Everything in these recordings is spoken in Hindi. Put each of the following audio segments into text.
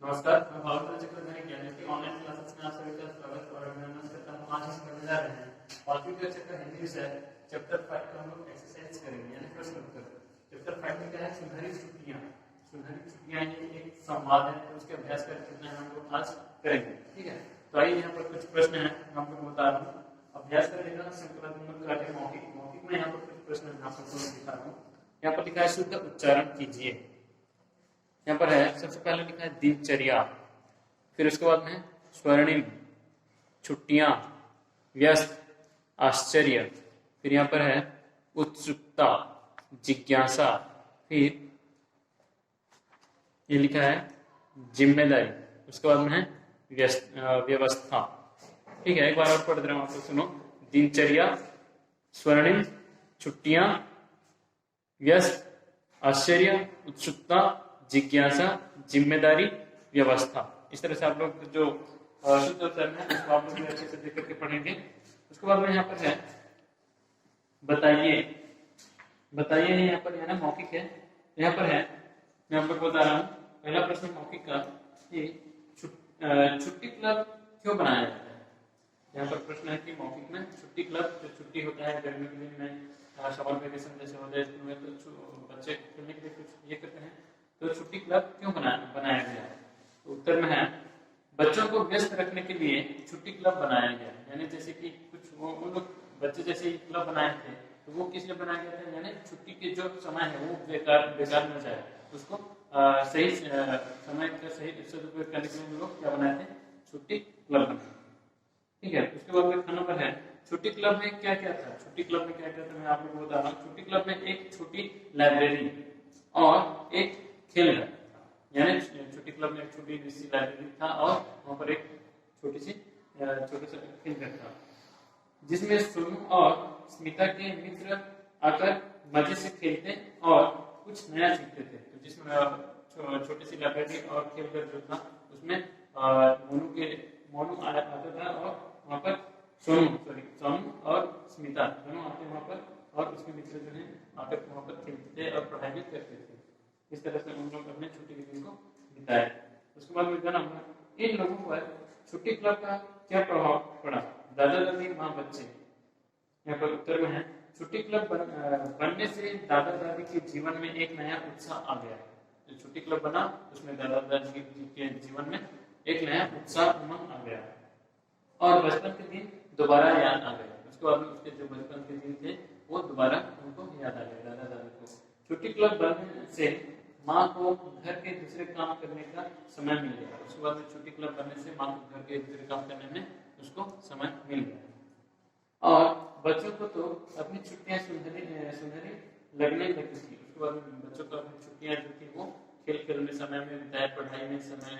नमस्कार, मैं भावना चक्रधरी ज्ञान की ऑनलाइन क्लासेस में आप सभी का स्वागत और अभिनंदन करता हूँ। आज हम पढ़ने जा रहे हैं कॉम्प्यूटर चैप्टर हिंदी विषय चैप्टर 5 का हम लोग एक्सरसाइज करेंगे यानी प्रश्न उत्तर। चैप्टर 5 में क्या है? सुनहरी छुट्टियां। सुनहरी छुट्टियां ये एक संवाद है, तो उसके अभ्यास का कितना हम लोग आज करेंगे। ठीक है, तो आइए यहाँ पर कुछ प्रश्न है मैं आपको बता रहा हूँ। अभ्यास करेगा संकल्पात्मक कार्य मौखिक मौखिक में यहाँ पर कुछ प्रश्न मैं आपको दिखा रहा हूँ। यहाँ पर लिखा है शुद्ध उच्चारण कीजिए। यहाँ पर है सबसे पहले लिखा है दिनचर्या, फिर उसके बाद में स्वर्णिम, छुट्टियां, व्यस्त, आश्चर्य, फिर यहाँ पर है उत्सुकता, जिज्ञासा, फिर ये लिखा है जिम्मेदारी, उसके बाद में है व्यवस्था। ठीक है, एक बार और पढ़ दे रहा हूं आपको, सुनो। दिनचर्या, स्वर्णिम, छुट्टियां, व्यस्त, आश्चर्य, उत्सुकता, जिज्ञासा, जिम्मेदारी, व्यवस्था। इस तरह से आप लोग जो शुद्ध उच्चारण है उसको आप लोग अच्छे से देख करके पढ़ेंगे। उसके बाद में यहाँ पर है बताइए। बताइए यहाँ पर है ना मौखिक है। यहाँ पर है मैं आप लोग बता रहा हूँ पहला प्रश्न मौखिक का कि छुट्टी क्लब क्यों बनाया जाता है। यहाँ पर प्रश्न है कि मौखिक में छुट्टी क्लब, जो छुट्टी होता है गर्मी के दिन में, समर वेकेशन जैसे होता है स्कूल में, तो बच्चे खेलने के लिए कुछ ये करते हैं, तो छुट्टी क्लब क्यों बनाया गया है। तो उत्तर में है बच्चों को व्यस्त रखने के लिए छुट्टी क्लब बनाया गया। यानी जैसे कि कुछ वो उन लोग बच्चे जैसे ही क्लब बनाए थे, तो वो किस लिए बनाया गया था, यानी छुट्टी के जो समय है वो बेकार न जाए, उसको सही समय का सही सदुपयोग करने के लिए लोग क्या बनाए थे, छुट्टी क्लब बनाए। ठीक है, उसके बाद में खाना पर है छुट्टी क्लब में क्या क्या था। छुट्टी क्लब में क्या क्या था मैं आप लोगों को बता रहा हूँ। छुट्टी क्लब में एक छोटी लाइब्रेरी और एक खेल घर, यानी छुट्टी क्लब में एक छोटी सी लाइब्रेरी था और वहाँ पर एक छोटा सा खेल घर था, जिसमें सोनू और स्मिता के मित्र आकर मजे से खेलते और कुछ नया सीखते थे। तो जिसमें छोटी सी लाइब्रेरी और खेल घर जो था उसमें मोनू आता था और वहाँ पर सोनू और स्मिता दोनों आते वहाँ पर और उसके मित्र जो है आकर वहाँ पर खेलते थे और पढ़ाई भी करते थे। इस तरह से उन लोग अपने छुट्टी के दिन को बिताए। उसके बाद में इन लोगों पर छुट्टी क्लब का क्या प्रभाव पड़ा। दादा दादी माँ बच्चे। यहाँ पर उत्तर में है छुट्टी क्लब बनने से दादा दादी के जीवन में एक नया उत्साह आ गया। जो छुट्टी क्लब बना उसमें दादा दादी के जीवन में एक नया उत्साह उमंग आ गया और बचपन के दिन दोबारा याद आ गए। उसके बाद में उसके जो बचपन के दिन थे वो दोबारा उनको याद आ गए दादा दादी को। छुट्टी क्लब बनने से माँ को घर के दूसरे काम करने का समय मिल गया। उसके बाद में छुट्टी क्लब बनने से माँ को घर के दूसरे काम करने में उसको समय मिल गया और बच्चों को तो अपनी छुट्टियां सुनहरी लगने लगी थी। उसके बाद में बच्चों को अपनी छुट्टियां जो थी वो खेल में समय में बिताए, पढ़ाई के समय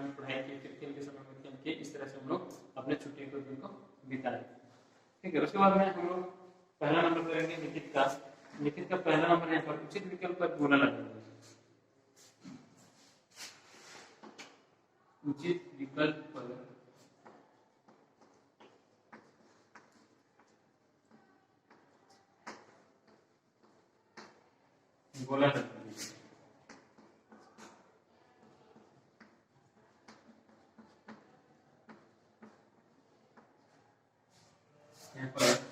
में पढ़ाई की, फिर खेल के समय में खेल के, इस तरह से हम लोग अपने छुट्टी के दिन को बिताए। ठीक है, उसके बाद में हम लोग पहला नंबर करेंगे लिखित का। लिखित का पहला नंबर यहाँ पर उचित विकल्प पर बोला लगेगा। उचित विकल्प पर बोला लगेगा। यहाँ पर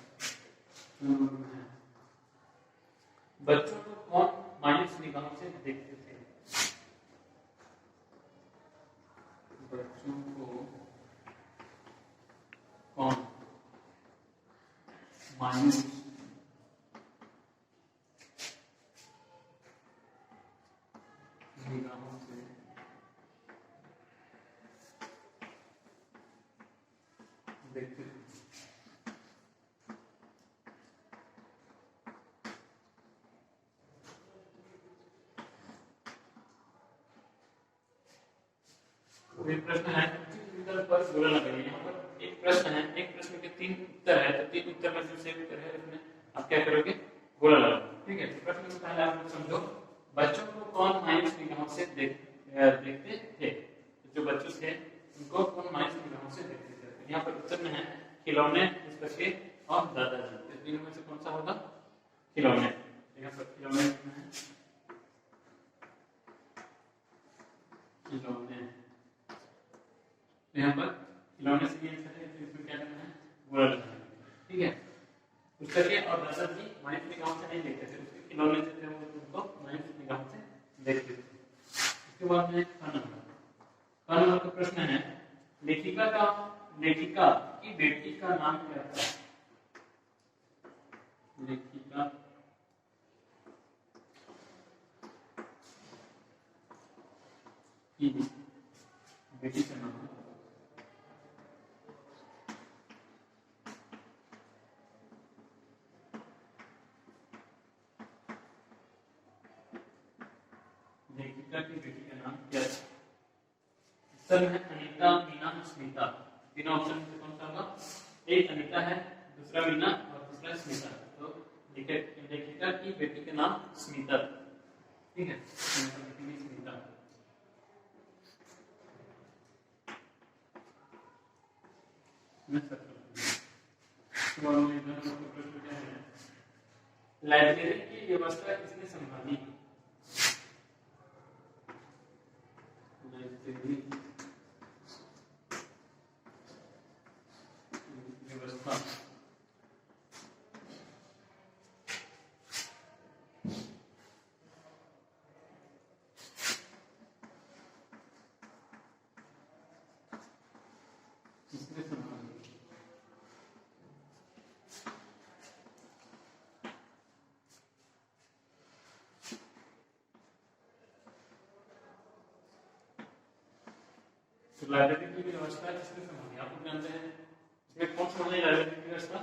बच्चों को कौन मायूस निगाहों से देखते थे। बच्चों को कौन मायूस निगाहों से देखते थे। प्रश्न है विकल्प पर बोला लगेगा। यहाँ पर एक प्रश्न है, एक प्रश्न के 3 उत्तर है, तो 3 उत्तर में जो सही उत्तर है उसमें आप क्या करोगे, गोला लगाओगे। ठीक है, तो प्रश्न को पहले आप समझो। बच्चों को कौन मायूस निगाहों से देखते थे। तो जो बच्चे थे उनको कौन मायूस निगाहों से देखते थे। तो यहाँ पर उत्तर में है खिलौने, पुस्तकें और दादाजी। तो तीनों में से कौन सा होगा, खिलौने। यहाँ पर खिलौने खिलौने। तो यहाँ पर खिलौने से ये आंसर है, तो इसमें क्या करना है, बुरा लगाना है। ठीक है, उस करके और दादाजी मायूस निगाहों से नहीं देखते थे, उसके खिलौने से थे वो उनको मायूस निगाहों से देखते थे। उसके बाद में क नंबर का प्रश्न है, लेखिका की बेटी का नाम क्या था? लेखिका की बेटी का नाम लेखिका की बेटी का नाम क्या था? उत्तर है अनीता, मीना, स्मिता। तीनों ऑप्शन में से कौन सा होगा? एक अनीता है, दूसरा मीना और तीसरा स्मिता। तो लेखिका की बेटी का नाम स्मिता। ठीक है, स्मिता। लाइब्रेरी की व्यवस्था किसने संभाली? लाइब्रेरी व्यवस्था किसने संभाली? लाइब्रेरी की व्यवस्था किसने संभाली? आप लोग जानते हैं इसमें कौन संभाली लाइब्रेरी की व्यवस्था?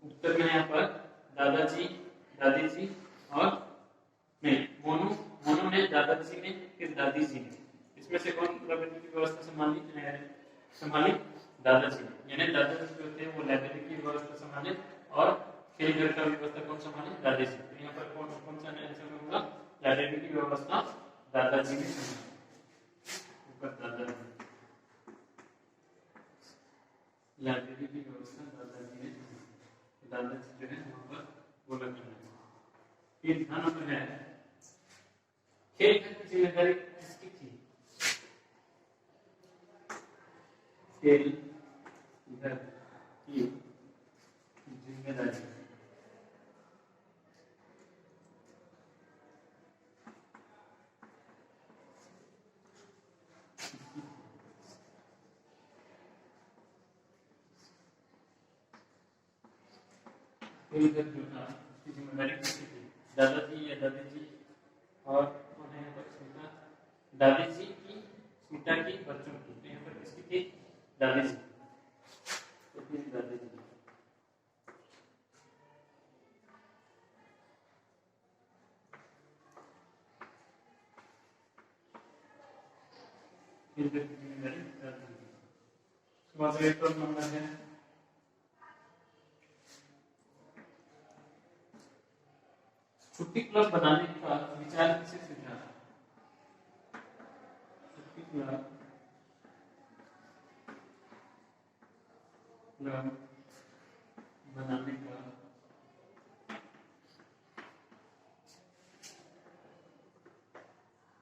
उत्तर में यहाँ पर दादाजी, दादी जी और नहीं, मोनू ने, दादाजी ने, फिर दादी जी ने। इसमें से कौन लाइब्रेरी की व्यवस्था संभाली? दादाजी ने। यानी दादाजी जो थे वो लाइब्रेरी की व्यवस्था संभाले और खेल घर का व्यवस्था कौन संभाले? दादाजी। तो यहाँ पर कौन सा आंसर होगा? लाइब्रेरी की व्यवस्था दादाजी ने संभाली। लाइब्रेरी की व्यवस्था दादाजी ने, दादाजी जो है वहां पर वो लगना है। फिर ध्यान नंबर है, खेल की जिम्मेदारी किसकी थी? खेल घर की जिम्मेदारी जो था उसकी जिम्मेदारी किसकी थी? दादाजी या दादी जी? और यहाँ पर स्मिता, दादी जी की, स्मिता की, बच्चों की। तो यहाँ पर किसकी थी? दादी जी। तो फिर दादी जी। फिर जिम्मेदारी दादी जी। उसके बाद एक और नंबर है, छुट्टी क्लब बनाने का विचार किसे सूझा? छुट्टी क्लब बनाने का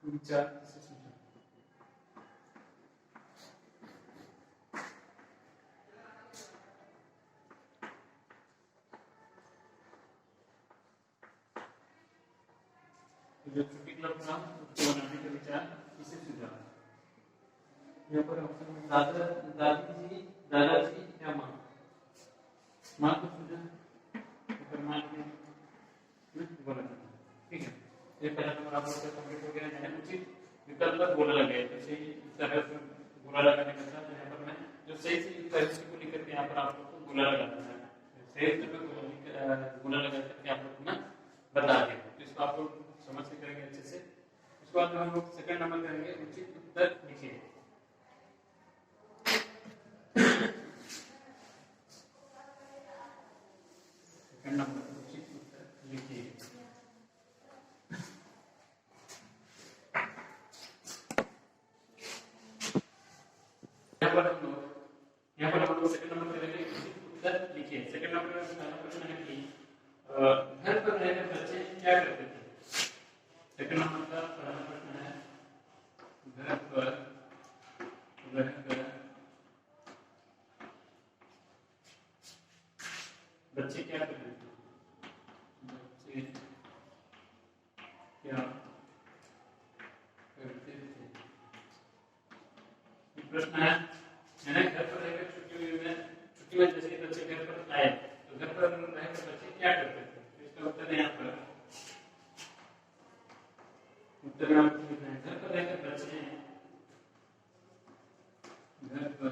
विचार किसे सूझा? जो छुट्टी क्लब था उसको बनाने का विचार किसे सूझा? यहाँ पर ऑप्शन दादी जी, दादाजी या माँ? माँ को सूझा, माँ बोला। ठीक है, ये पहला नंबर आप लोग का कंप्लीट हो गया। यानी उचित विकल्प पर बोला लगे, तो सही तरह से बोला लगाने का था। यहाँ पर मैं जो सही तरीके को लेकर के यहाँ पर आप लोग को बोला लगाना है, सही तरह बोला लगा करके आप लोग को मैं बता दिया। तो इसको आप लोग समझ के करेंगे अच्छे से। उसके बाद हम लोग सेकंड नंबर करेंगे, उचित उत्तर लिखिए। सेकंड नंबर उचित उत्तर लिखिए। यहाँ पर हम लोग सेकंड नंबर करेंगे, उचित उत्तर लिखिए। सेकंड नंबर में पहला प्रश्न है कि घर पर रहकर बच्चे क्या करते थे? सेकंड नंबर का पहला प्रश्न है, क्या करते थे। प्रश्न है मैंने घर पर रहकर छुट्टी में जैसे बच्चे घर पर आए तो घर पर रहकर बच्चे क्या करते थे। तो इसका उत्तर है यहाँ पर उत्तर में आपको लिखना है घर पर रहकर बच्चे घर पर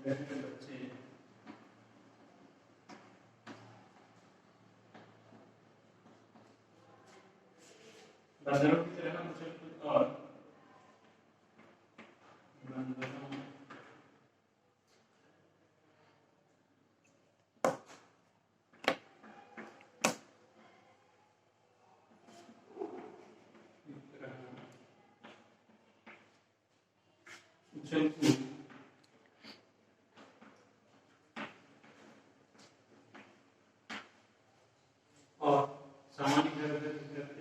रहकर बच्चे बंदरों की तरह उछल कूद और बंदरों उछल कूद और सामान्य घर करते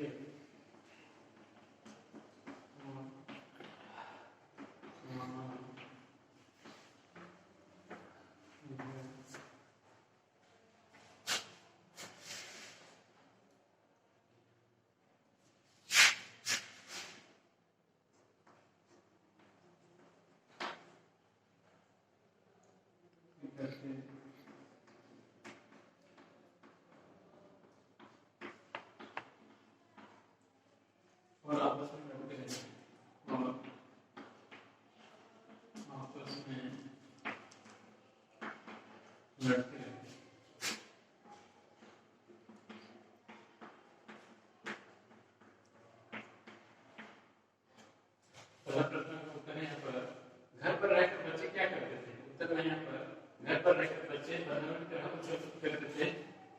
और आपस में लड़ते रहते और आपस में लड़ते रहते। पहला प्रश्न का उत्तर है यहाँ पर घर पर रहकर बच्चे क्या करते थे। उत्तर में यहाँ पर घर पर रहकर बच्चे बंदरों की तरह उछल कूद करते थे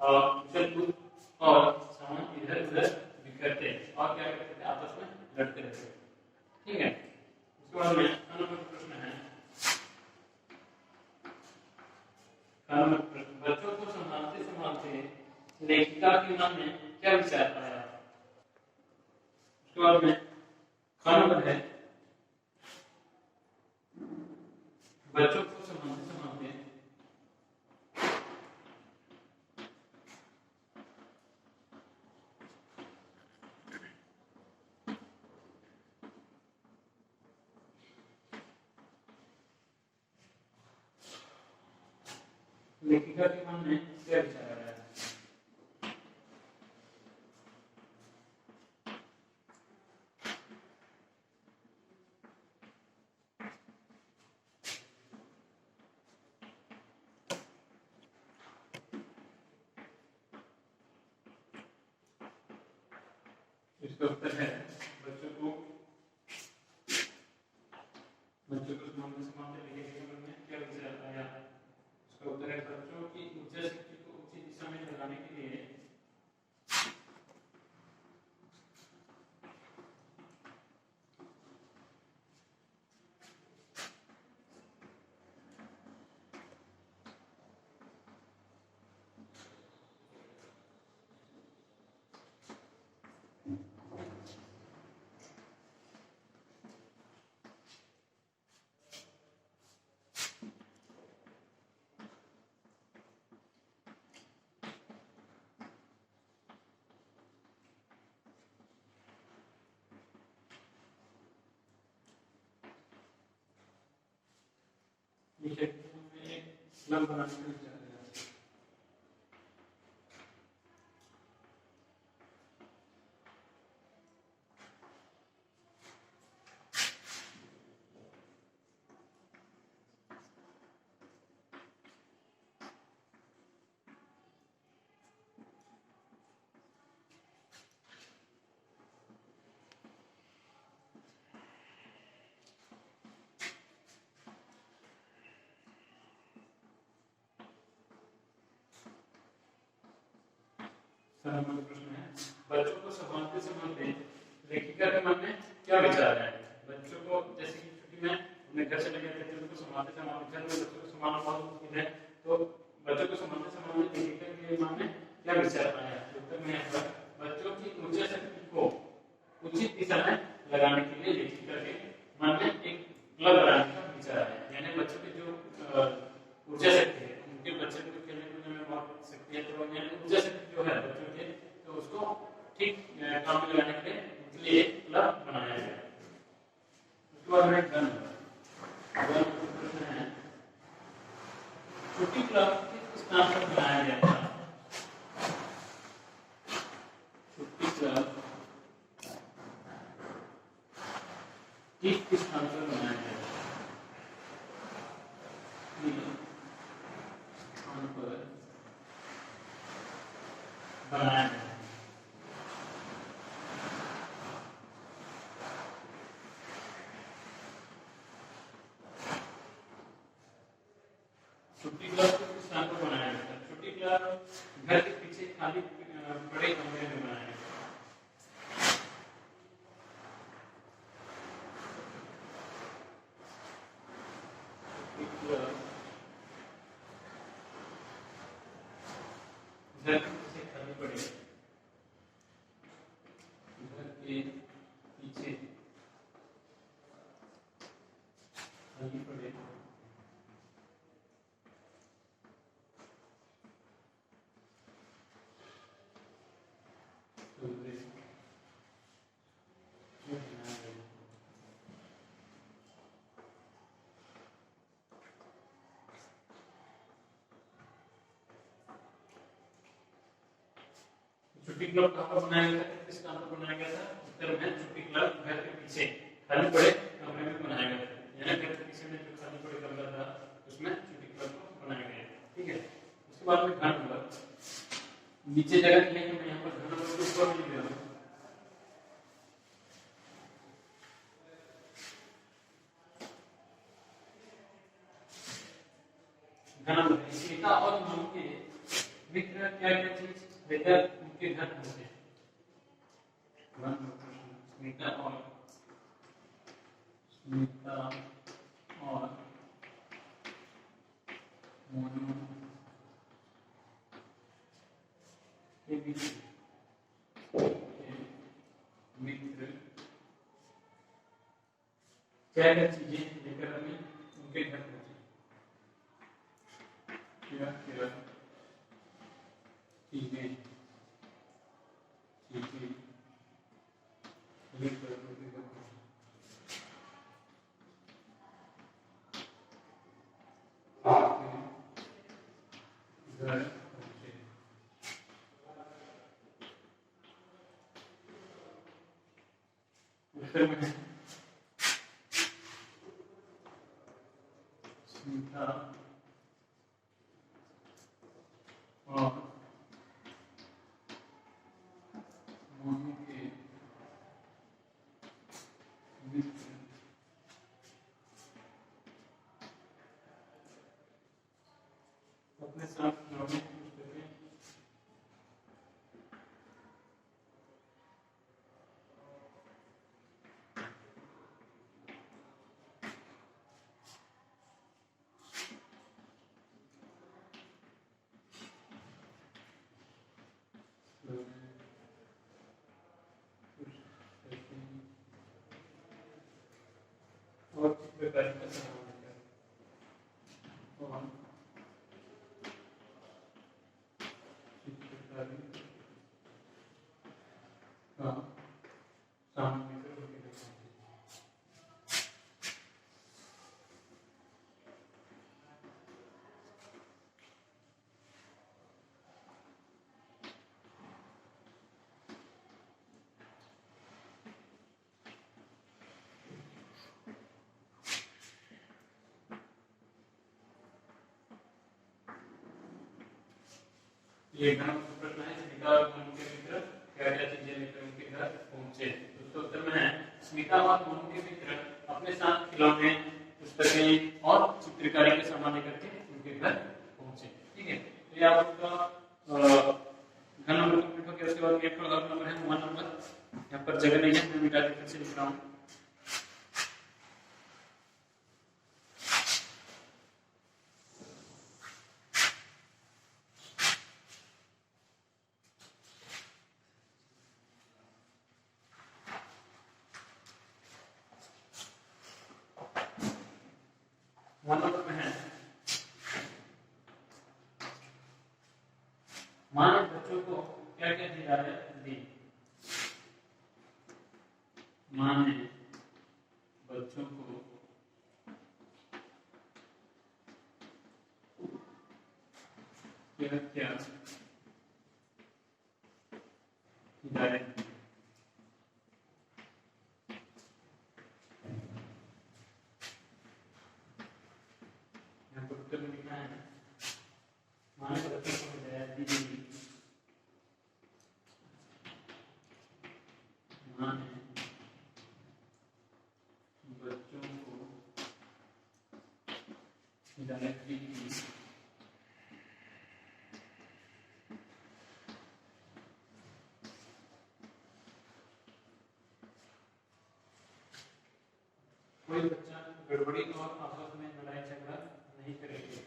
और उछल कूद और सामान इधर उधर बिखरते और क्या करते थे आपस में लड़ते रहते। ठीक है उसके बाद में नंबर प्रश्न है नंबर प्रश्न बच्चों को संभालते संभालते लेखिका के मन में क्या विचार आया। उसके बाद में नंबर है बच्चों को संभालते संभालते लेखिका के मन में क्या विचार आया। इसका उत्तर है बच्चों को संभालते संभालते लेखिका के मन में क्या विचार आया। इसका उत्तर है बच्चों की ऊर्जा शक्ति को उचित दिशा में लगाने के लिए एक क्लब बनाने का विचार आया। नंबर प्रश्न है बच्चों को संभालते संभालते लेखिका के मन में क्या विचार है। बच्चों को जैसे कि छुट्टी में अपने घर चले गए थे उनको संभालते संभालते घर में बच्चों को संभालना बहुत मुश्किल है तो बच्चों को संभालते संभालते लेखिका के मन में क्या विचार आया। उत्तर में है बच्चों की ऊर्जा शक्ति को उचित दिशा में लगाने के लिए लेखिका के मन में एक क्लब बनाने का विचार आया। यानी बच्चों की जो ऊर्जा शक्ति है उनके बच्चे को खेलने कूदने में बहुत शक्ति है तो ऊर्जा शक्ति जो है बच्चों के तो उसको ठीक छुट्टी काम में लगाने के लिए एक क्लब बनाया गया। उसके बाद में गन प्रश्न है, छुट्टी क्लब किस स्थान पर बनाया गया था? छुट्टी क्लब किस स्थान पर बनाया गया था? स्थान पर बनाया गया। छुट्टी क्लब किस स्थान पर बनाया गया था? छुट्टी क्लब घर के पीछे खाली बड़े कमरे में बनाया गया। घर के पीछे खाली पड़े, घर के पीछे खाली पड़े छुट्टी क्लब कहाँ पर बनाया गया था? किस स्थान पर बनाया गया था? उत्तर में छुट्टी क्लब घर के पीछे खाली पड़े कमरे में बनाया गया था। यानी घर के पीछे में जो खाली पड़े कमरा था उसमें छुट्टी क्लब को बनाया गया। ठीक है, उसके बाद में घन नंबर, नीचे जगह नहीं है, मैं यहाँ पर घन नंबर को ऊपर लिख रहा हूँ। घन नंबर सीता और मनु के मित्र क्या क्या चीज बेहतर उनके घर होते हैं। स्मिता और मोनू के बीच मित्र क्या क्या चीजें लेकर हमें उनके घर पहुंचे? क्या क्या चीजें लेकर उनके घर पहुंचे? उत्तर में है स्मिता और मोनू के मित्र अपने साथ खिलौने और चित्रकारी का सामान लेकर और चित्रकारी का सामान लेकर उनके घर पहुंचे। ये घन प्रश्न है, स्मिता और मोनू के मित्र क्या क्या चीजें लेकर उनके घर पहुंचे? तो उसका उत्तर में है स्मिता और मोनू के मित्र अपने साथ खिलौने, पुस्तकें और चित्रकारी के सामान लेकर के उनके घर पहुंचे। ठीक है, तो ये आपका घन नंबर कंप्लीट हो गया। उसके बाद एक और नंबर है वन नंबर, यहाँ पर जगह नहीं है, मैं मिटा के फिर से लिख रहा हूँ। वन नंबर में है मानव बच्चों को क्या क्या हिदायत दी? माँ ने बच्चों को क्या क्या हिदायत दी। यहाँ पर उत्तर में लिखना है माँ ने बच्चों को हिदायत दी। माँ ने बच्चों को हिदायत दी। कोई बच्चा गड़बड़ी और आपस में लड़ाई झगड़ा नहीं करेंगे।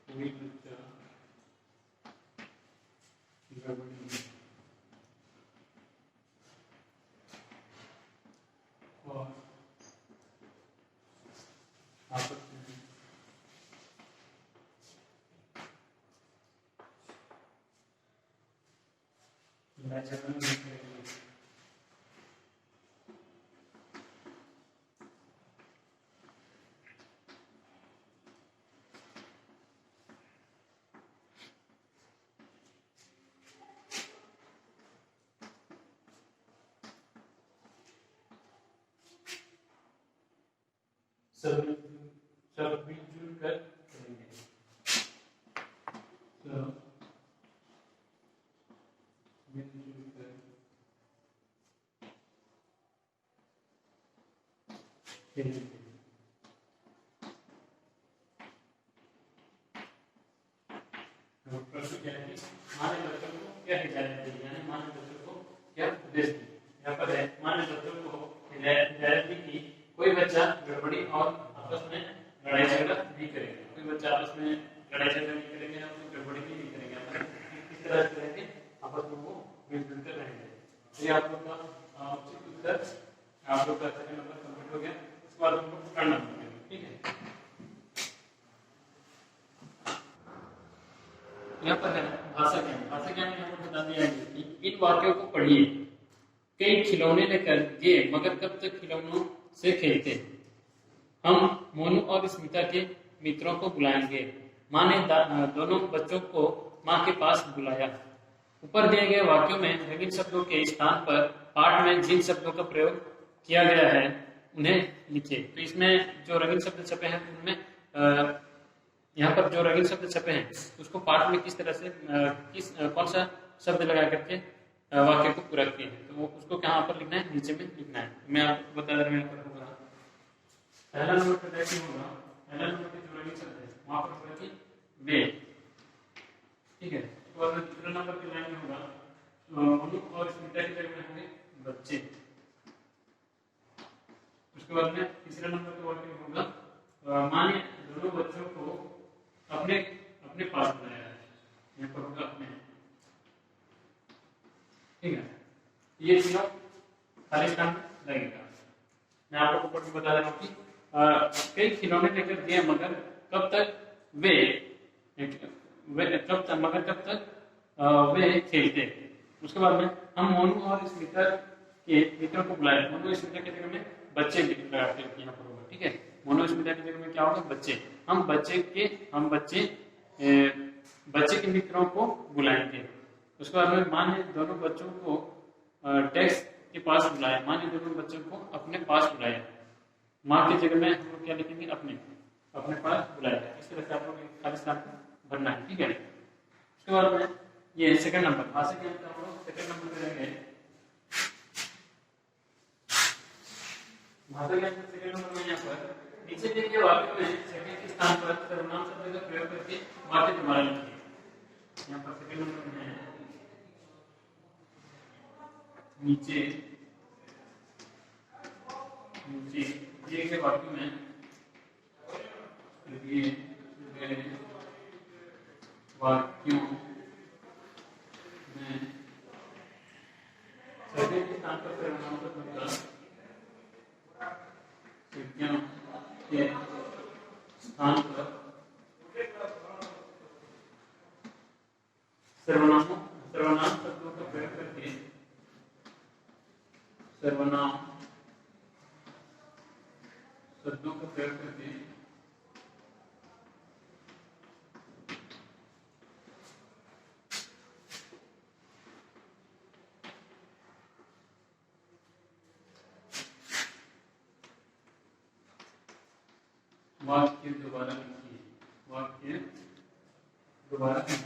कोई बच्चा गड़बड़ी और आपस में लड़ाई झगड़ा नहीं करेंगे। सब मिलजुल कर करेंगे। सब मिलजुल कर करेंगे। प्रश्न क्या है? माँ ने बच्चों को क्या हिदायत दी, यानी माँ ने बच्चों को क्या उपदेश दी। यहाँ पर है माँ ने बच्चों को हिदायत दी कि कोई बच्चा गड़बड़ी और आपस में लड़ाई झगड़ा नहीं करेगा। कोई बच्चा आपस में लड़ाई झगड़ा नहीं करेंगे, आपस में गड़बड़ी भी नहीं करेंगे। किस तरह से करेंगे? आपस में वो मिलजुल कर रहेंगे। तो ये आप लोग का उचित उत्तर, आप लोग का सेकंड नंबर कंप्लीट हो गया। इसके बाद हम लोग थर्ड नंबर करेंगे, ठीक है। यहाँ पर है भाषा ज्ञान। भाषा ज्ञान में हमको बता दिया है कि इन वाक्यों को पढ़िए। कई खिलौने लेकर गए मगर कब तक खिलौनों से खेलते। हम मोनू और स्मिता के मित्रों को बुलाएंगे। माँ ने दोनों बच्चों को माँ के पास बुलाया। ऊपर दिए गए वाक्यों में रंगीन शब्दों के स्थान पर पाठ में जिन शब्दों का प्रयोग किया गया है उन्हें लिखिए। तो इसमें जो रंगीन शब्द छपे हैं उनमें यहाँ पर जो रंगीन शब्द छपे हैं उसको पाठ में किस तरह से कौन सा शब्द लगा करके वाक्य को पूरा किए हैं, तो वो उसको कहाँ पर लिखना है, नीचे में लिखना है। मैं आपको बता रहा हूँ। पहला नंबर पर होगा, पहला नंबर के जो रंगीन शब्द है वहां पर होगा कि वे, ठीक है। और दूसरा नंबर की लाइन में होगा मोनू और स्मिता की जगह में होंगे बच्चे। उसके बाद में तीसरा नंबर का वाक्य होगा माँ ने दोनों बच्चों को अपने अपने पास बुलाया है। यहाँ पर होगा अपने, ठीक है। ये तीनों खाली स्थान में लगेगा। मैं आप लोगों को बता रहा हूँ कि कई खिलौने लेकर दिए मगर कब तक वे खेलते। उसके बाद में हम मोनू और स्मिता के मित्रों को बुलाए। मोनू स्मिता की जगह में बच्चे लगाते हैं यहाँ पर होगा, ठीक है। मोनू स्मिता की जगह में क्या होगा, बच्चे। हम बच्चे के मित्रों को बुलाएंगे। उसके बाद में माँ ने दोनों बच्चों को डेस्क के पास बुलाया। माँ ने दोनों बच्चों को अपने पास बुलाया। माँ की जगह में हम लोग क्या लिखेंगे, अपने पास बुलाया। इस तरह से आप लोग खाली स्थान भरना है, ठीक है। उसके बाद में ये सेकंड नंबर भाषा के अंदर हम लोग सेकंड नंबर पे रहेंगे। भाषा के अंदर सेकंड नंबर में यहाँ पर नीचे दिए गए वाक्य में सेकंड के स्थान पर सर्वनाम शब्द का प्रयोग करके वाक्य दोबारा लिखिए। यहाँ पर सेकंड नंबर में है नीचे दिए गए वाक्य में वाक्यों में सभी के स्थान पर सर्वनाम शब्द का के स्थान पर सर्वनाम शब्दों का प्रयोग करके सर्वनाम शब्दों का प्रयोग करके वाक्य दोबारा लिखिए। वाक्य दोबारा लिखिए।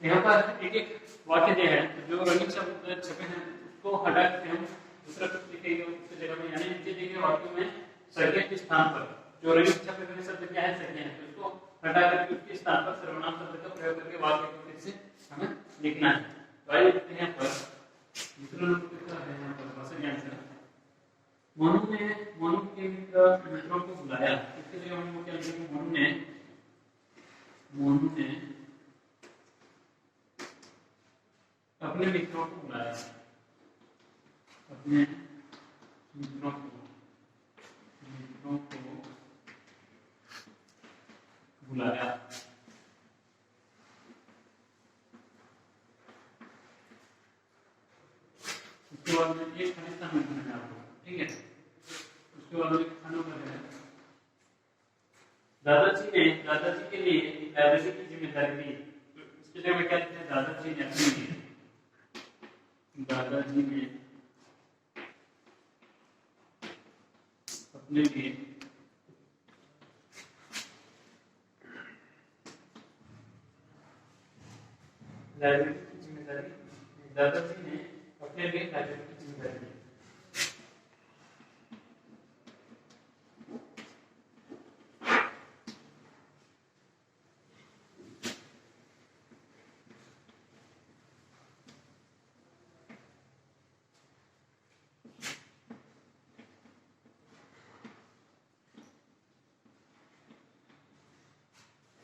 यहाँ पर एक एक वाक्य दिया है, तो जो रंगीन शब्द छपे हैं उसको हटा के हम दूसरा शब्द लिखेंगे उसकी जगह में, यानी नीचे दिए गए वाक्यों में संज्ञा के स्थान पर जो रंगीन छपे हुए शब्द क्या है, संज्ञा है, तो उसको हटा करके उसके स्थान पर सर्वनाम शब्द का प्रयोग करके वाक्य को फिर से हमें लिखना है। तो आइए लिखते हैं यहाँ पर दूसरा नंबर कितना है यहाँ पर भाषा ज्ञान से मोनू के मित्रों को बुलाया। इसके जगह हम क्या लिखेंगे, मोनू ने अपने मित्रों को बुलाया। अपने मित्रों को बुलाया। उसके बाद में एक खाली स्थान लिखना है आपको, ठीक है। उसके बाद में खाना है दादाजी के लिए लाइब्रेरी की जिम्मेदारी दी। तो इसके लिए मैं क्या लिखते हैं, दादाजी ने अपने लिए लाइब्रेरी की जिम्मेदारी, दादाजी ने अपने लिए लाइब्रेरी की जिम्मेदारी दी।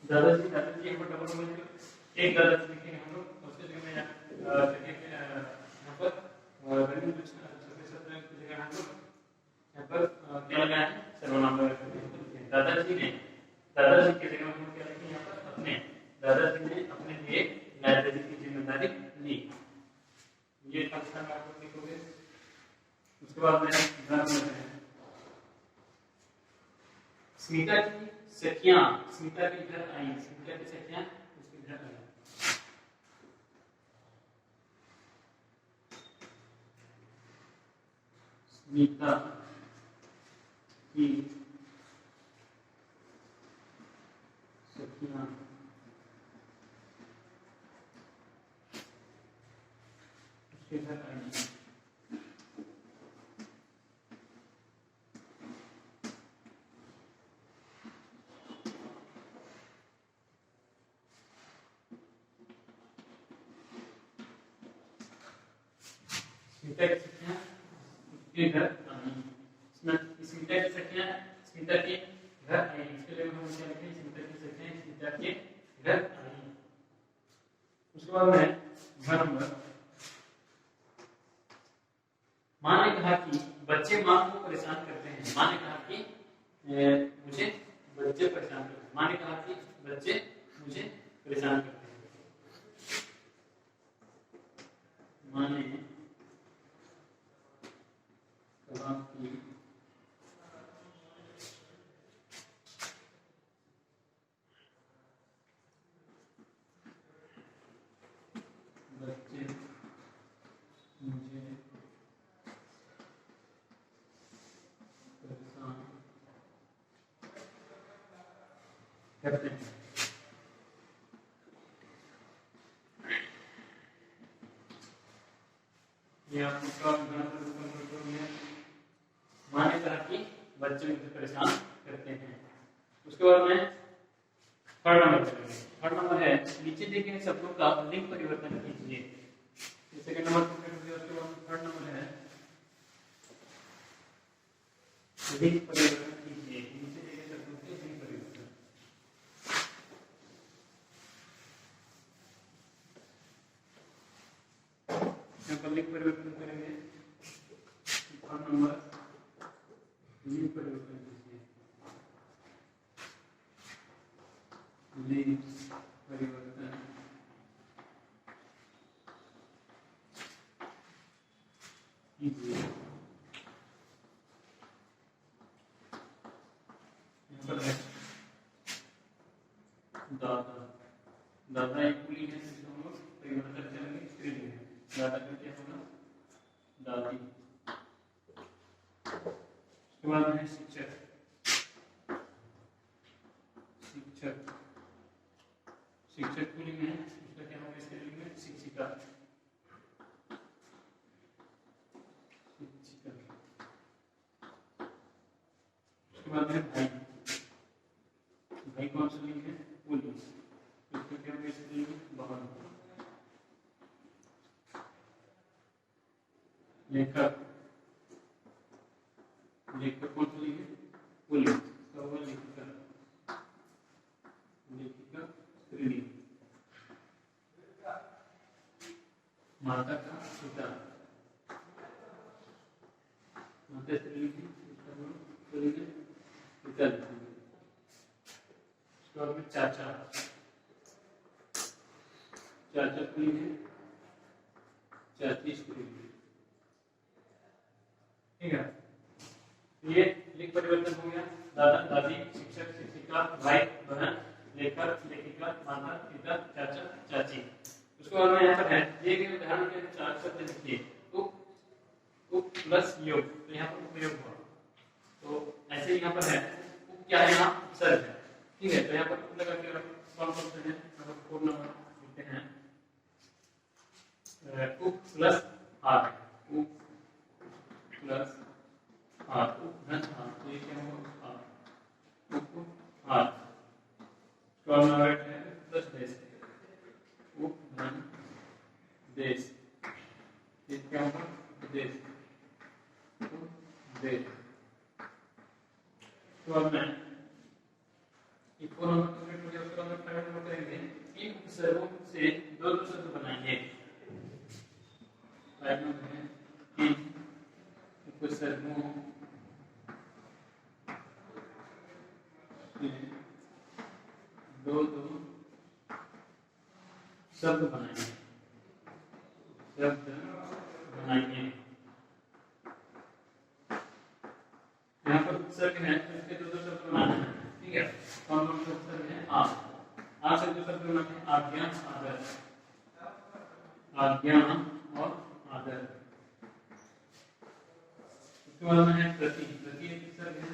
दादाजी एक डबल एक दादाजी लिखेंगे हम लोग, उसके जगह में यहाँ पर यहाँ पर क्या लगा है, सर्वनाम दादाजी ने, दादाजी के जगह में क्या लिखेंगे यहाँ पर अपने, दादाजी ने अपने लिए लाइब्रेरी की जिम्मेदारी ली। ये अक्षर आप लिखोगे। उसके बाद में स्मिता की सखियां स्मिता के घर आई। स्मिता की सखियां उसके घर आई। स्मिता की सखियां उसके घर आई। स्मिता की सखियां उसके घर आई। स्मिता की सखियां स्मिता के घर आई। इसके लिए हम क्या लिखें, स्मिता की सखियां स्मिता के घर आई। उसके बाद में घर नंबर, माँ ने कहा कि बच्चे माँ को परेशान करते हैं। माँ ने कहा कि मुझे बच्चे परेशान करते हैं। माँ ने कहा कि बच्चे मुझे परेशान करते हैं। माँ ने कहा कि बच्चे मुझे परेशान करते हैं। ये आपका माँ ने कहा कि बच्चे मुझे परेशान करते हैं। उसके बाद में थर्ड नंबर करेंगे। थर्ड नंबर है नीचे दिए गए शब्दों का लिंग परिवर्तन कीजिए। सेकंड नंबर कंप्लीट हो गया। उसके बाद थर्ड नंबर है लिंग परिवर्तन कीजिए। नीचे दिए गए शब्दों के लिंग परिवर्तन। यहाँ पर लिंग परिवर्तन करेंगे। थर्ड नंबर लिंग परिवर्तन कीजिए। लीव्स परिवर्तन कीजिए। यहाँ पर है दादा, दादा एक पुल्लिंग है, जिसको हम लोग परिवर्तन करेंगे स्त्रीलिंग है। दादा का क्या होगा? दादी। उसके बाद है शिक्षक, शिक्षक, शिक्षक पुल्लिंग है, उसका क्या होगा स्त्रीलिंग में? शिक्षिका, शिक्षिका। उसके बाद है भाई, भाई कौन सा लिंग है? पुल्लिंग, उसका क्या होगा स्त्रीलिंग में? बहन। लेखक, लेखक कौन सा लिंग है? पुल्लिंग, उसका होगा लेखिका, लेखिका स्त्रीलिंग। माता का पिता, माता स्त्रीलिंग है, उसका होगा पुल्लिंग है पिता। उसके बाद में चाचा, चाचा पुल्लिंग है, चाची स्त्रीलिंग। ठीक है, ये लिंग परिवर्तन हो गया। दादा दादी, शिक्षक शिक्षिका, भाई बहन, लेखक लेखिका, माता पिता, चाचा चाची। उसके बाद में यहाँ पर है ये भी उदाहरण के चार शब्द लिखिए। उप उप प्लस योग, तो यहाँ पर उपयोग हुआ। तो ऐसे यहाँ पर है उप क्या है? यहाँ उपसर्ग है। ठीक है, तो यहाँ पर उप लगा के कौन कौन से हैं? मतलब पूर्ण लिखते हैं उप प्लस आर, उप प्लस आर, उप धन आर, तो ये क्या होगा? आर, उप आर। कॉर्नर है प्लस देश, उप धन देश, ये क्या होगा? देश, उप देश। तो अब मैं ये 4 नंबर कंप्लीट हो गया। उसके बाद में 5 नंबर करेंगे। इन उपसर्गों से दो दो शब्द बनाएंगे। 5 नंबर है इन उपसर्गों से दो दो शब्द बनाएंगे, शब्द बनाएंगे। यहाँ पर उपसर्ग है, तो इसके दो दो शब्द बनाना है। ठीक है, कौन कौन से उपसर्ग है? आ, आ से जो शब्द बनाते हैं आज्ञा, आदर, आज्ञा और आदर। उसके बाद में है प्रति, प्रति एक उपसर्ग है,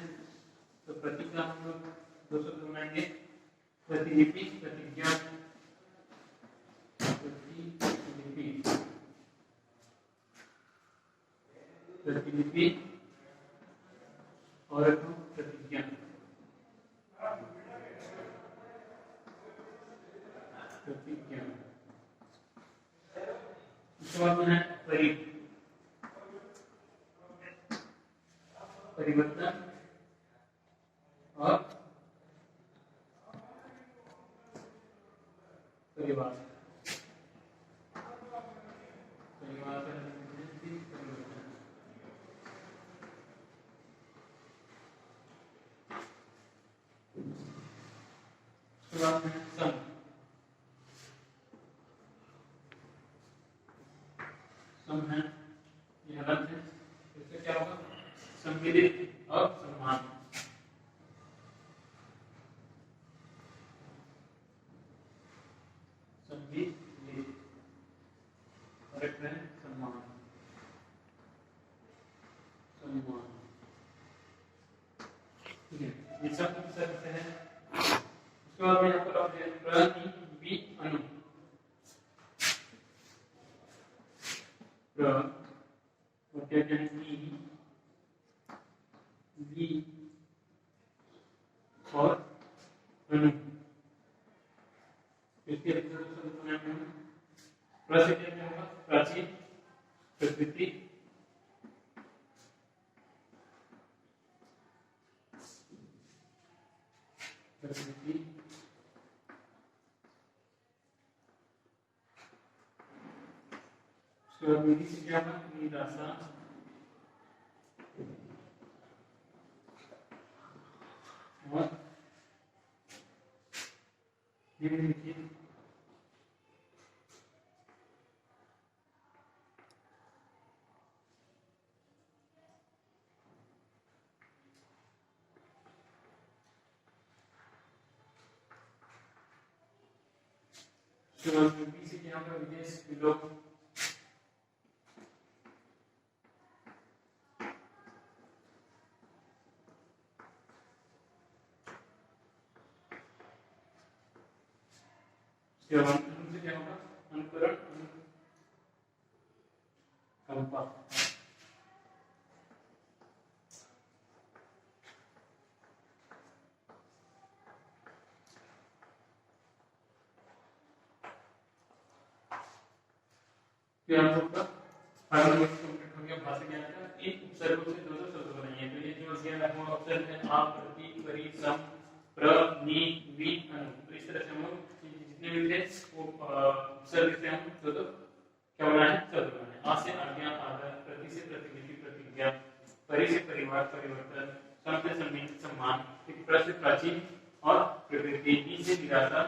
तो प्रति का हम लोग दो शब्द बनाएंगे, प्रतिलिपि, प्रतिज्ञा, प्रतिलिपि, प्रतिलिपि और प्रतिज्ञा, प्रतिज्ञा। उसके बाद में है परिवर्तन और परिवार, परिवार का परिवर्तन। उसके बाद में सम, सम है ये हलंत है, इससे क्या होगा? सम्मिलित और सम्मान, सम्मिलित और एक है सम्मान, सम्मान। ठीक है, ये सब उपसर्ग से है। उसके बाद में यहाँ पर आप प्रति बी अनु, प्र और क्या क्या है? बी और अनु, इसके लिए दो शब्द बनाएंगे हम। प्र से क्या क्या होगा? प्राचीन, प्रकृति, प्रकृति, विधि से क्या होगा? निराशा और निम्नलिखित यूपी से यहाँ पर विदेश के लोग क्या होगा अनुकरण कंपा फिर हम लोग का फाइनल वर्ड कंप्लीट हो गया भाषा ज्ञान का। इन उपसर्गों से दो शब्द बनाइए। तो ये जो ज्ञान रखा हुआ उपसर्ग है आप, प्रति, परि, सम, प्र, नि, वि, अनु। तो इस तरह से हम लोग जितने भी थे वो उपसर्ग से हम दो क्या बनाए हैं, शब्द बनाए। आ से आज्ञा, आदर, प्रति से प्रतिनिधि, प्रतिज्ञा, परि से परिवार, परिवर्तन, सम से सम्मिलित, सम्मान, प्र से प्राचीन और प्रकृति, नि से निराशा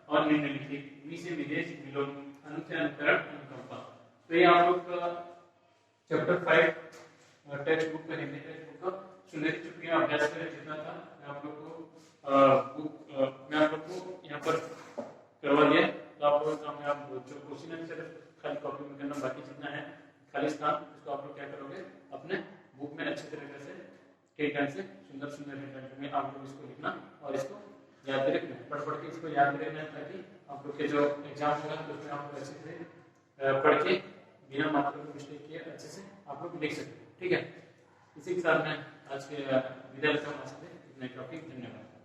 और निम्नलिखित, वि से विदेश, विलोम, अनु से अनुकरण, अनुकंपा। तो ये आप लोग का चैप्टर 5 टेक्स्ट बुक में हिंदी टेक्स्ट बुक का सुनहरी छुट्टियां अभ्यास करें जितना था मैं आप लोग को यहाँ पर करवा दिया। तो आप लोग काम में आप जो क्वेश्चन है सिर्फ खाली कॉपी में करना, बाकी जितना है खाली स्थान उसको आप लोग क्या करोगे अपने बुक में अच्छे तरीके से ठीक ढंग से सुंदर सुंदर हैंडराइटिंग में आप लोग इसको लिखना और इसको याद भी रखना, पढ़ के इसको याद भी रखना ताकि आप लोग के जो एग्जाम होगा तो उसमें आप लोग अच्छे से पढ़ के बिना मात्रा को मिस्टेक किए अच्छे से आप लोग लिख सकते हैं। ठीक है, इसी के साथ मैं आज के विद्यालय का इतने टॉपिक। धन्यवाद।